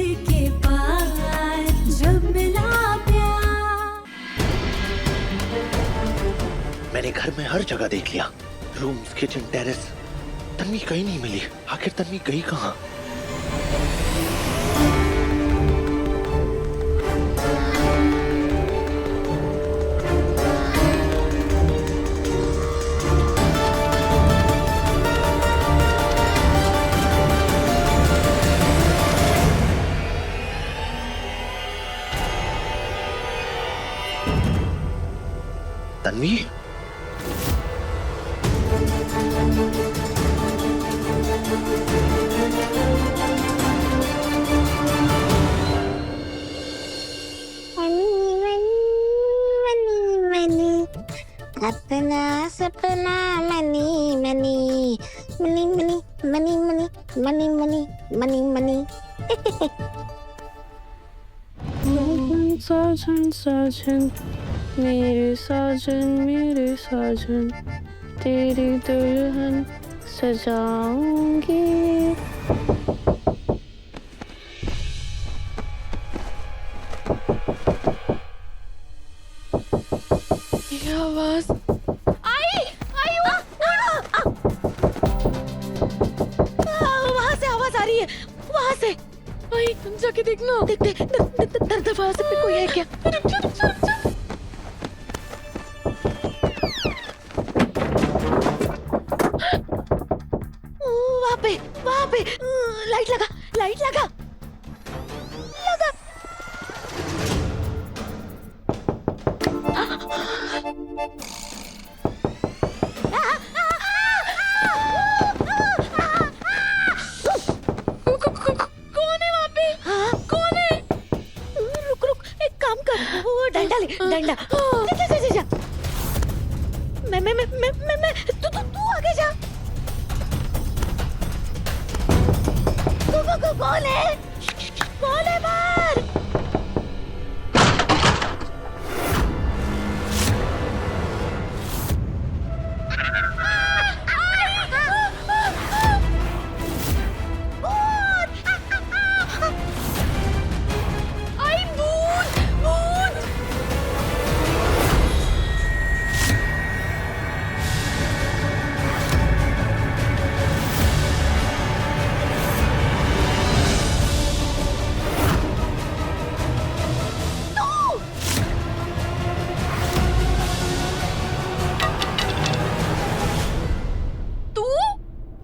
के पार जब मिला प्यार। मैंने घर में हर जगह देख लिया, रूम्स, किचन, टेरेस, तन्वी कहीं नहीं मिली। आखिर तन्वी गई कहाँ? तन्वी? अपना सपना money money money money money money money money money money. साजन साजन मेरे साजन तेरी दुल्हन सजाऊंगी। ये आवाज आई वहाँ से आवाज आ रही है, वहाँ से। आई, तुम जाके देखना। देख देख दरवाजे पे कोई है क्या? वहाँ पे लाइट लगा, लाइट लगा, लगा। कौन है वहाँ पे? कौन है? रुक रुक, एक काम कर, वो डंडा ले, डंडा। जा। मैं तू आगे जा। कौन है? कौन है बाहर?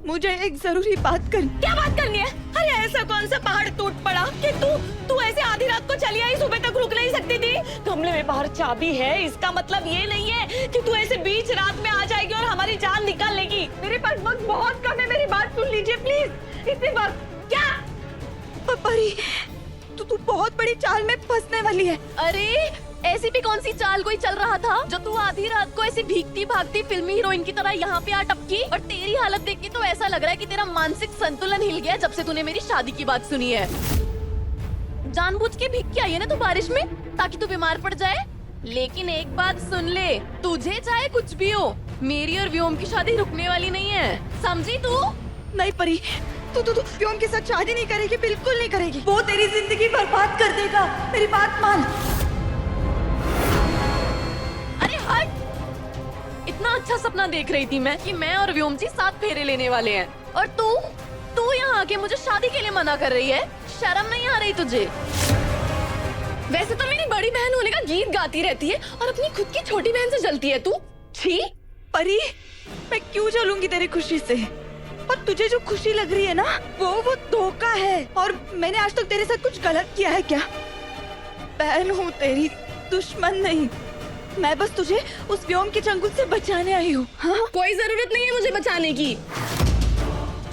मुझे एक जरूरी बात करनी। क्या बात करनी है? अरे ऐसा कौन सा पहाड़ टूट पड़ा कि तू ऐसे आधी रात को चली आई, सुबह तक रुक नहीं सकती थी? कमरे में बाहर चाबी है, इसका मतलब ये नहीं है कि तू ऐसे बीच रात में आ जाएगी और हमारी जान निकाल लेगी। मेरे पास वक्त बहुत कम है, मेरी बात सुन लीजिए प्लीज। इतने वक्त क्या? परी, तू बहुत बड़ी चाल में फंसने वाली है। अरे ऐसी भी कौन सी चाल कोई चल रहा था जो तू आधी रात को ऐसे भीगती भागती फिल्मी हीरोइन की तरह यहाँ पे आ टपकी? और तेरी हालत देख के तो ऐसा लग रहा है कि तेरा मानसिक संतुलन हिल गया जब से तूने मेरी शादी की बात सुनी है। जानबूझ के भीग के आई है ना तू बारिश में ताकि तू बीमार पड़ जाए। लेकिन एक बात सुन ले, तुझे चाहे कुछ भी हो, मेरी और व्योम की शादी रुकने वाली नहीं है, समझी तू? नहीं परी, तू व्योम के साथ शादी नहीं करेगी, बिल्कुल नहीं करेगी। वो तेरी जिंदगी बर्बाद कर देगा, मेरी बात मान। अरे हट! इतना अच्छा सपना देख रही थी मैं कि मैं और व्योम जी साथ फेरे लेने वाले हैं, और तू यहाँ आके मुझे शादी के लिए मना कर रही है। शर्म नहीं आ रही तुझे? वैसे तो मेरी बड़ी बहन होने का गीत गाती रहती है और अपनी खुद की छोटी बहन से जलती है तू। छी! परी, मैं क्यों जलूंगी तेरी खुशी से? और तुझे जो खुशी लग रही है ना, वो धोखा है। और मैंने आज तक तेरे साथ कुछ गलत किया है क्या? बहन हूँ तेरी, दुश्मन नहीं। मैं बस तुझे उस व्योम के चंगुल से बचाने आई हूँ। हाँ? कोई जरूरत नहीं है मुझे बचाने की।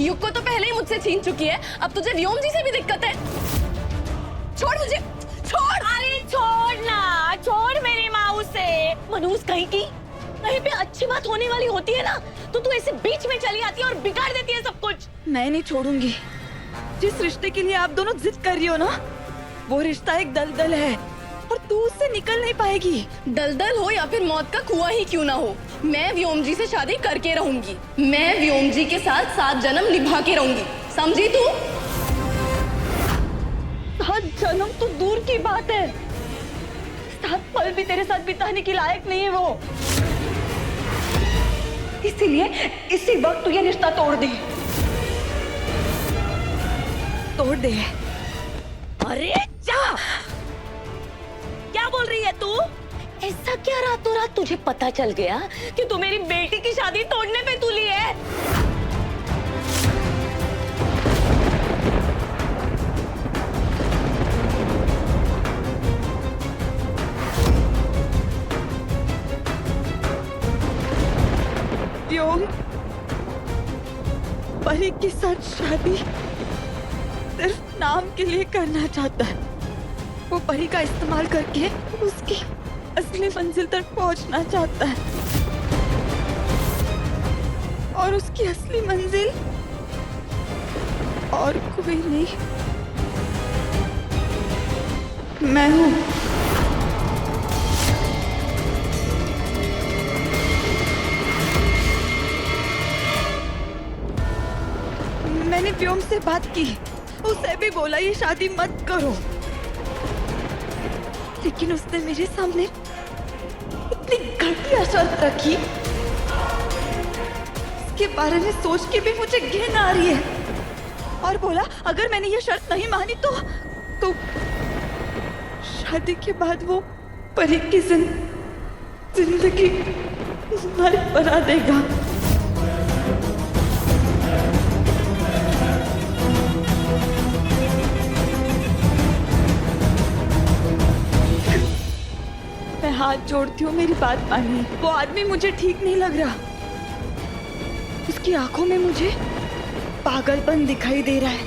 युग को तो पहले ही मुझसे छीन चुकी है, अब तुझे व्योम जी से भी दिक्कत है। छोड़ मुझे, छोड़। अरे छोड़ ना, छोड़ मेरी माँ से। मनूस कहीं की, कहीं पे अच्छी बात होने वाली होती है ना तो तू ऐसे बीच में चली आती है और बिगाड़ देती है सब कुछ। मैं नहीं छोड़ूंगी। जिस रिश्ते के लिए आप दोनों जिद कर रही हो ना, वो रिश्ता एक दलदल है और तू उससे निकल नहीं पाएगी। दलदल हो या फिर मौत का कुआं ही क्यों ना हो, मैं व्योम जी से शादी करके रहूंगी। मैं व्योम जी के साथ 7 जन्म निभा के रहूंगी, समझी तू? जन्म तो दूर की बात है, 7 पल भी तेरे साथ बिताने के लायक नहीं है वो। इसीलिए इसी वक्त तू ये रिश्ता तोड़ दे। तोड़ दे। अरे जा, क्या बोल रही है तू? ऐसा क्या रातों रात तुझे पता चल गया कि तू मेरी बेटी की शादी तोड़ने पे तुली है? व्योम परी के साथ शादी सिर्फ नाम के लिए करना चाहता है। वो परी का इस्तेमाल करके उसकी असली मंजिल तक पहुंचना चाहता है, और उसकी असली मंजिल और कोई नहीं, मैं हूं। मैंने व्योम से बात की, उसे भी बोला ये शादी मत करो, लेकिन उसने मेरे सामने इतनी घटिया शर्त रखी, इसके बारे में सोच के भी मुझे घिन आ रही है। और बोला अगर मैंने ये शर्त नहीं मानी तो शादी के बाद वो परी की जिंदगी नर्क बना देगा। मैं हाथ जोड़ती हूँ, मेरी बात मानिए। वो आदमी मुझे ठीक नहीं लग रहा, उसकी आंखों में मुझे पागलपन दिखाई दे रहा है,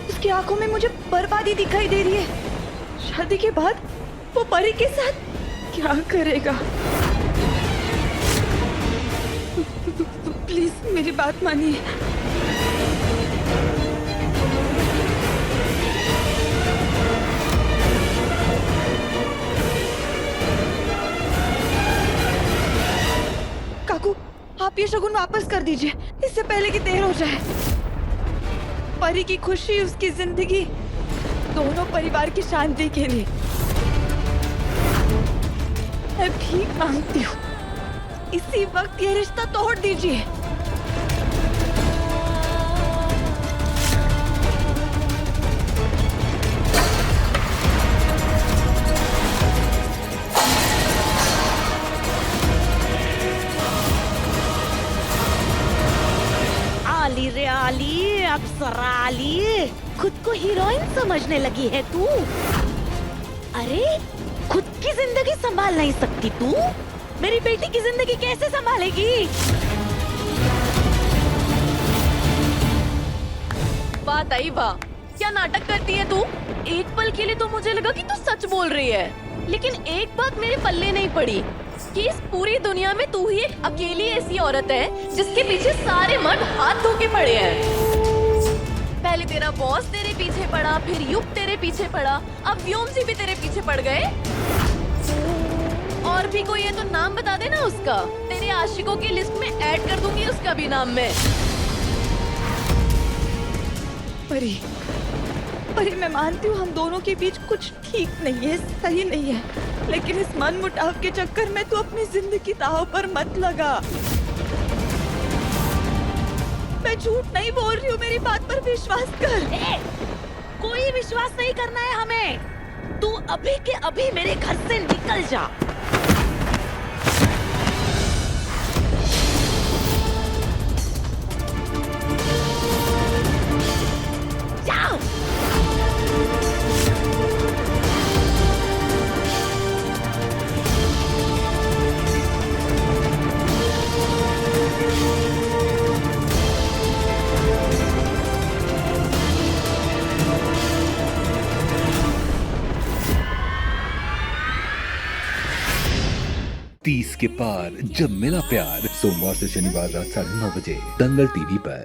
उसकी आंखों में मुझे बर्बादी दिखाई दे रही है। शादी के बाद वो परी के साथ क्या करेगा? प्लीज मेरी बात मानिए। काकू, आप ये शगुन वापस कर दीजिए, इससे पहले कि देर हो जाए। परी की खुशी, उसकी जिंदगी, दोनों परिवार की शांति के लिए मैं भीख मांगती हूँ, इसी वक्त ये रिश्ता तोड़ दीजिए। आली रे आली, अप्सरा आली, खुद को हीरोइन समझने लगी है तू? अरे खुद की जिंदगी संभाल नहीं सकती तू, मेरी बेटी की जिंदगी कैसे संभालेगी? बात आई वाह, क्या नाटक करती है तू? एक पल के लिए तो मुझे लगा कि तू सच बोल रही है, लेकिन एक बात मेरे पल्ले नहीं पड़ी कि इस पूरी दुनिया में तू ही एक अकेली ऐसी औरत है जिसके पीछे सारे मर्द हाथ धो के पड़े हैं। पहले तेरा बॉस तेरे पीछे पड़ा, फिर युग तेरे पीछे पड़ा, अब व्योम जी भी तेरे पीछे पड़ गए। और भी कोई है तो नाम बता देना उसका, तेरे आशिकों की लिस्ट में ऐड कर दूंगी उसका भी नाम मैं। परी, परी मैं मानती हूँ हम दोनों के बीच कुछ ठीक नहीं है, सही नहीं है, लेकिन इस मन मुटाव के चक्कर में तू अपनी जिंदगी दांव पर मत लगा। मैं झूठ नहीं बोल रही हूँ, मेरी बात पर विश्वास कर। कोई विश्वास नहीं करना है हमें, तू अभी के अभी मेरे घर से निकल जा। जाओ। तीस के पार जब मिला प्यार, सोमवार से शनिवार रात 9:30 बजे दंगल टीवी पर।